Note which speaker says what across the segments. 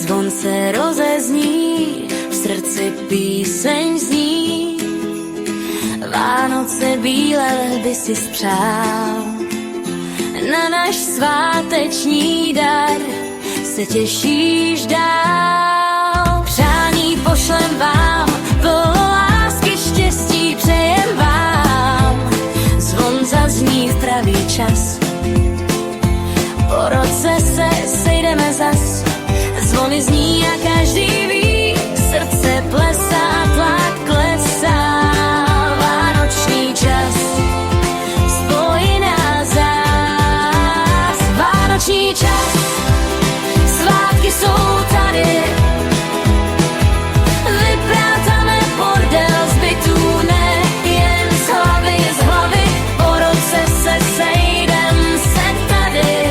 Speaker 1: zvon se rozezní, v srdci píseň zní. Vánoce bílé by si spřál, na náš sváteční dar se těšíš dál. Přání pošlem vám, plno lásky, štěstí přejem vám. Zvon zazní v pravý čas, po roce se sejdeme zas. Zvony zní a každý ví, srdce plesá, tlak klesá. Vánoční čas spojí nás zás. Vánoční čas, svátky jsou tady. Vyprátáme bordel z bytů, ne jen z hlavy. Po roce se sejdem se tady.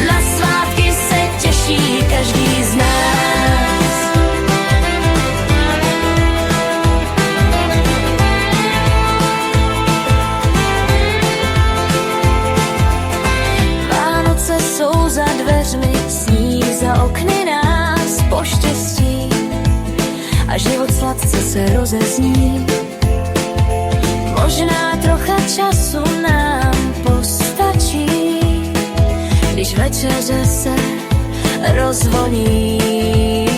Speaker 1: Na svátky se těší každý z nás. Vánoce jsou za dveřmi, sní za okny nás poštěstí a život sladce se rozezní. Možná trocha času nám postačí, když večeře se rozvoní.